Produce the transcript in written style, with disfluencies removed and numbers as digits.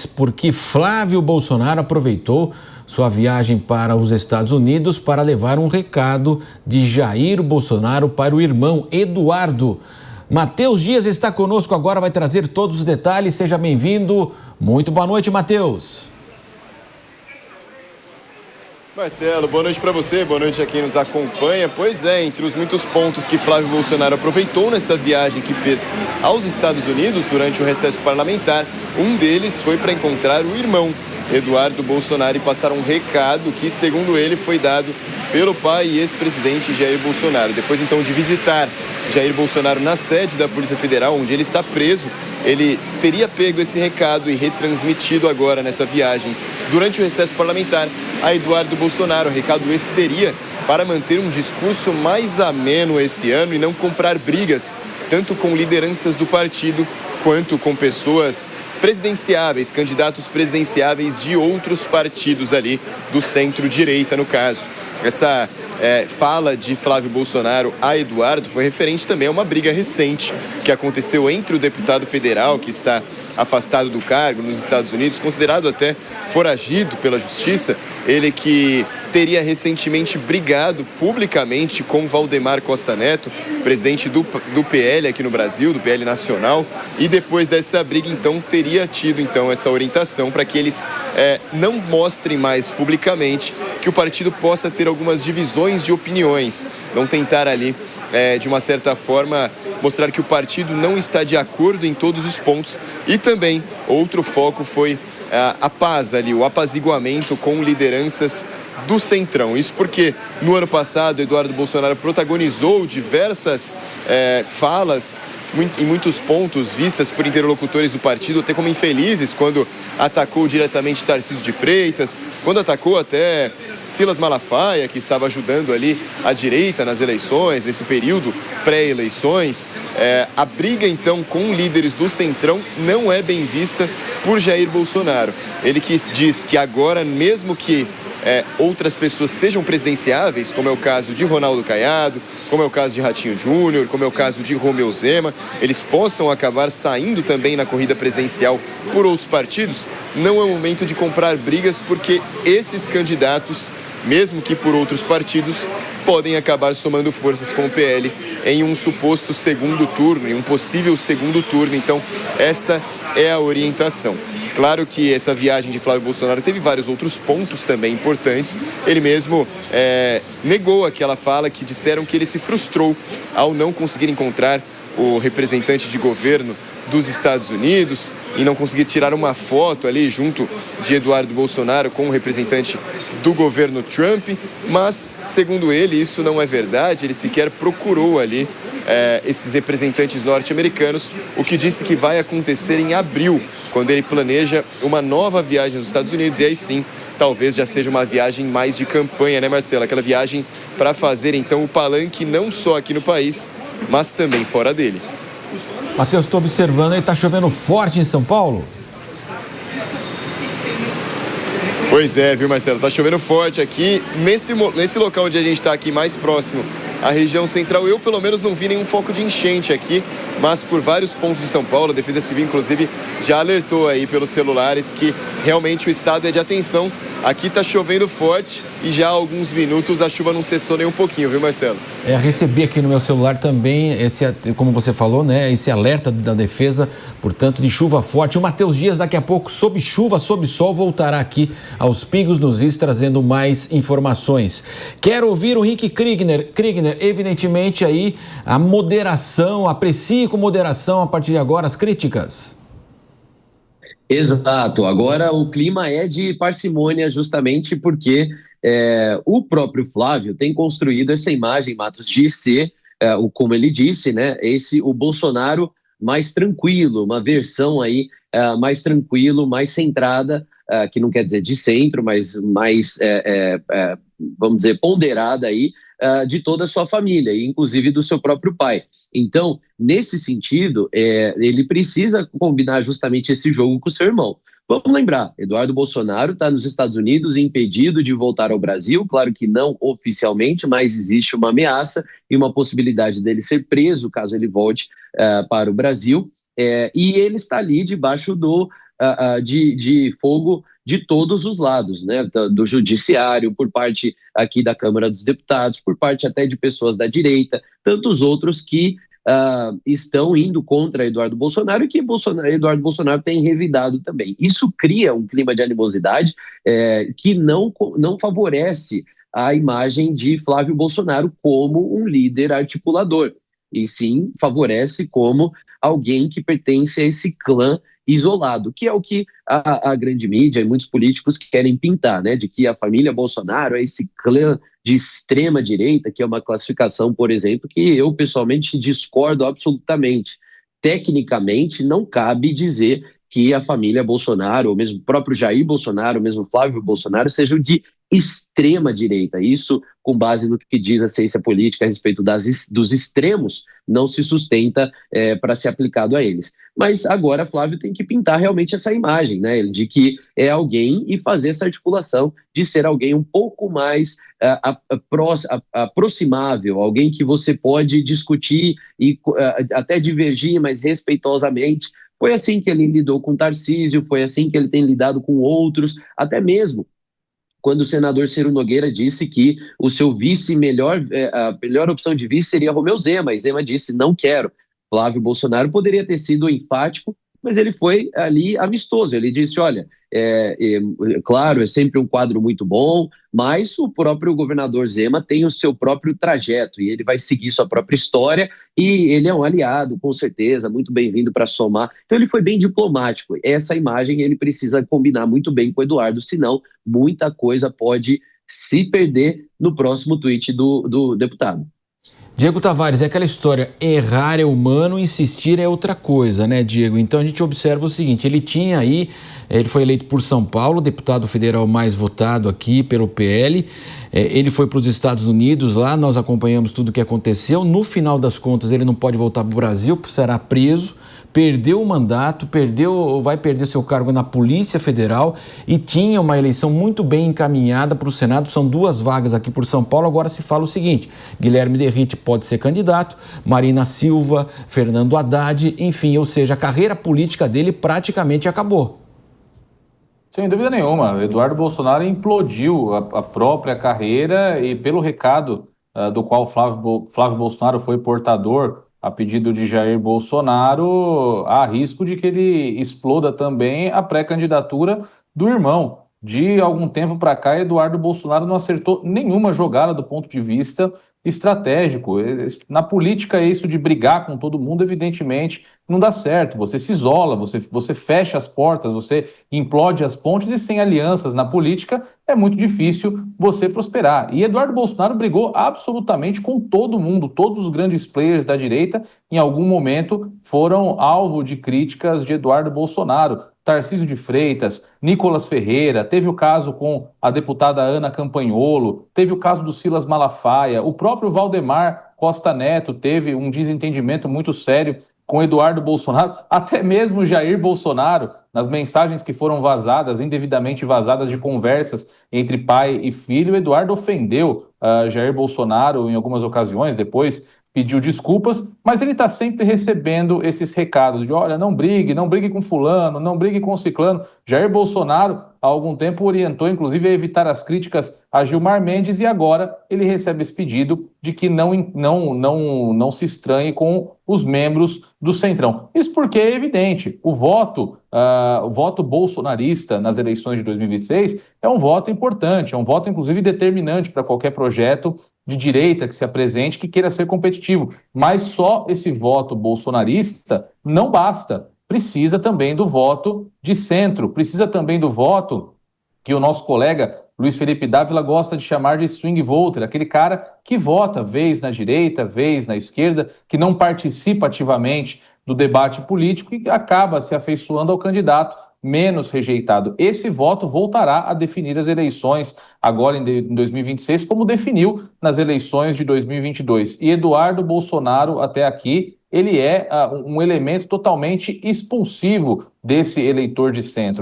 detalhes porque Flávio Bolsonaro aproveitou sua viagem para os Estados Unidos para levar um recado de Jair Bolsonaro para o irmão Eduardo. Matheus Dias está conosco agora, vai trazer todos os detalhes. Seja bem-vindo. Muito boa noite, Matheus. Marcelo, boa noite para você, boa noite a quem nos acompanha. Pois é, entre os muitos pontos que Flávio Bolsonaro aproveitou nessa viagem que fez aos Estados Unidos durante o recesso parlamentar, um deles foi para encontrar o irmão Eduardo Bolsonaro e passar um recado que, segundo ele, foi dado pelo pai e ex-presidente Jair Bolsonaro. Depois, então, de visitar Jair Bolsonaro na sede da Polícia Federal, onde ele está preso, ele teria pego esse recado e retransmitido agora nessa viagem. Durante o recesso parlamentar, a Eduardo Bolsonaro, o recado esse seria para manter um discurso mais ameno esse ano e não comprar brigas, tanto com lideranças do partido quanto com pessoas presidenciáveis, candidatos presidenciáveis de outros partidos ali do centro-direita, no caso. Essa fala de Flávio Bolsonaro a Eduardo foi referente também a uma briga recente que aconteceu entre o deputado federal, que está afastado do cargo nos Estados Unidos, considerado até foragido pela justiça, ele que teria recentemente brigado publicamente com Valdemar Costa Neto, presidente do PL aqui no Brasil, do PL Nacional, e depois dessa briga, então, teria tido, então, essa orientação para que eles não mostrem mais publicamente, que o partido possa ter algumas divisões de opiniões, não tentar ali, de uma certa forma, mostrar que o partido não está de acordo em todos os pontos. E também, outro foco foi a paz ali, o apaziguamento com lideranças do Centrão. Isso porque no ano passado Eduardo Bolsonaro protagonizou diversas falas em muitos pontos vistas por interlocutores do partido até como infelizes, quando atacou diretamente Tarcísio de Freitas, quando atacou até Silas Malafaia, que estava ajudando ali a direita nas eleições, nesse período pré-eleições. A briga, então, com líderes do Centrão não é bem vista por Jair Bolsonaro. Ele que diz que agora, mesmo que outras pessoas sejam presidenciáveis, como é o caso de Ronaldo Caiado, como é o caso de Ratinho Júnior, como é o caso de Romeu Zema, eles possam acabar saindo também na corrida presidencial por outros partidos, não é o momento de comprar brigas, porque esses candidatos, mesmo que por outros partidos, podem acabar somando forças com o PL em um suposto segundo turno, em um possível segundo turno. Então, essa é a orientação. Claro que essa viagem de Flávio Bolsonaro teve vários outros pontos também importantes. Ele mesmo negou aquela fala que disseram que ele se frustrou ao não conseguir encontrar o representante de governo dos Estados Unidos e não conseguir tirar uma foto ali junto de Eduardo Bolsonaro com o representante do governo Trump, mas, segundo ele, isso não é verdade. Ele sequer procurou ali esses representantes norte-americanos, o que disse que vai acontecer em abril, quando ele planeja uma nova viagem aos Estados Unidos, e aí sim, talvez já seja uma viagem mais de campanha, né, Marcelo? Aquela viagem para fazer, então, o palanque não só aqui no país, mas também fora dele. Matheus, estou observando aí, está chovendo forte em São Paulo? Pois é, viu, Marcelo? Está chovendo forte aqui. Nesse local onde a gente está aqui mais próximo à região central, eu pelo menos não vi nenhum foco de enchente aqui, mas por vários pontos de São Paulo, a Defesa Civil, inclusive, já alertou aí pelos celulares que realmente o estado é de atenção. Aqui está chovendo forte e já há alguns minutos a chuva não cessou nem um pouquinho, viu, Marcelo? Recebi aqui no meu celular também, como você falou, né, esse alerta da Defesa, portanto, de chuva forte. O Matheus Dias, daqui a pouco, sob chuva, sob sol, voltará aqui aos Pingos nos Is, trazendo mais informações. Quero ouvir o Henrique Kriegner. Kriegner, evidentemente, aí a moderação, aprecie com moderação a partir de agora as críticas. Exato, agora o clima é de parcimônia justamente porque o próprio Flávio tem construído essa imagem, Matos, de ser, como ele disse, né, o Bolsonaro mais tranquilo, uma versão aí mais tranquilo, mais centrada, que não quer dizer de centro, mas mais, vamos dizer, ponderada aí, de toda a sua família, e inclusive do seu próprio pai. Então, nesse sentido, ele precisa combinar justamente esse jogo com o seu irmão. Vamos lembrar, Eduardo Bolsonaro está nos Estados Unidos impedido de voltar ao Brasil, claro que não oficialmente, mas existe uma ameaça e uma possibilidade dele ser preso caso ele volte para o Brasil, e ele está ali debaixo do de fogo de todos os lados, né? Do judiciário, por parte aqui da Câmara dos Deputados, por parte até de pessoas da direita, tantos outros que estão indo contra Eduardo Bolsonaro e que Eduardo Bolsonaro tem revidado também. Isso cria um clima de animosidade que não favorece a imagem de Flávio Bolsonaro como um líder articulador, e sim favorece como alguém que pertence a esse clã isolado, que é o que a grande mídia e muitos políticos querem pintar, né? De que a família Bolsonaro é esse clã de extrema direita, que é uma classificação, por exemplo, que eu pessoalmente discordo absolutamente. Tecnicamente, não cabe dizer que a família Bolsonaro, ou mesmo o próprio Jair Bolsonaro, ou mesmo Flávio Bolsonaro, sejam de extrema direita. Isso, com base no que diz a ciência política a respeito dos extremos, não se sustenta para ser aplicado a eles. Mas agora Flávio tem que pintar realmente essa imagem, né, de que é alguém e fazer essa articulação de ser alguém um pouco mais aproximável, alguém que você pode discutir e até divergir, mas respeitosamente. Foi assim que ele lidou com Tarcísio, foi assim que ele tem lidado com outros, até mesmo quando o senador Ciro Nogueira disse que o seu vice a melhor opção de vice seria Romeu Zema, e Zema disse, não quero. Flávio Bolsonaro poderia ter sido enfático, mas ele foi ali amistoso, ele disse, olha, claro, é sempre um quadro muito bom, mas o próprio governador Zema tem o seu próprio trajeto, e ele vai seguir sua própria história, e ele é um aliado, com certeza, muito bem-vindo para somar. Então ele foi bem diplomático. Essa imagem ele precisa combinar muito bem com o Eduardo, senão muita coisa pode se perder no próximo tweet do deputado. Diego Tavares, é aquela história, errar é humano, insistir é outra coisa, né, Diego? Então a gente observa o seguinte, ele foi eleito por São Paulo, deputado federal mais votado aqui pelo PL, ele foi para os Estados Unidos, lá nós acompanhamos tudo o que aconteceu, no final das contas ele não pode voltar para o Brasil, será preso, perdeu o mandato, vai perder seu cargo na Polícia Federal e tinha uma eleição muito bem encaminhada para o Senado, são 2 vagas aqui por São Paulo. Agora se fala o seguinte, Guilherme Derrite pode ser candidato, Marina Silva, Fernando Haddad, enfim, ou seja, a carreira política dele praticamente acabou. Sem dúvida nenhuma, Eduardo Bolsonaro implodiu a própria carreira e pelo recado do qual Flávio Bolsonaro foi portador a pedido de Jair Bolsonaro, há risco de que ele exploda também a pré-candidatura do irmão. De algum tempo para cá, Eduardo Bolsonaro não acertou nenhuma jogada do ponto de vista estratégico. Na política, isso de brigar com todo mundo, evidentemente, não dá certo. Você se isola, você fecha as portas, você implode as pontes e sem alianças na política é muito difícil você prosperar. E Eduardo Bolsonaro brigou absolutamente com todo mundo, todos os grandes players da direita, em algum momento foram alvo de críticas de Eduardo Bolsonaro. Tarcísio de Freitas, Nicolas Ferreira, teve o caso com a deputada Ana Campanholo, teve o caso do Silas Malafaia, o próprio Valdemar Costa Neto teve um desentendimento muito sério com Eduardo Bolsonaro, até mesmo Jair Bolsonaro, nas mensagens que foram vazadas, indevidamente vazadas de conversas entre pai e filho, Eduardo ofendeu Jair Bolsonaro em algumas ocasiões, depois pediu desculpas, mas ele está sempre recebendo esses recados de, olha, não brigue com fulano, não brigue com ciclano. Jair Bolsonaro, há algum tempo, orientou, inclusive, a evitar as críticas a Gilmar Mendes e agora ele recebe esse pedido de que não se estranhe com os membros do Centrão. Isso porque é evidente, o voto bolsonarista nas eleições de 2026 é um voto importante, é um voto, inclusive, determinante para qualquer projeto de direita que se apresente, que queira ser competitivo. Mas só esse voto bolsonarista não basta. Precisa também do voto de centro, precisa também do voto que o nosso colega Luiz Felipe Dávila gosta de chamar de swing voter, aquele cara que vota vez na direita, vez na esquerda, que não participa ativamente do debate político e acaba se afeiçoando ao candidato menos rejeitado. Esse voto voltará a definir as eleições agora em 2026, como definiu nas eleições de 2022. E Eduardo Bolsonaro, até aqui, ele é um elemento totalmente expulsivo desse eleitor de centro.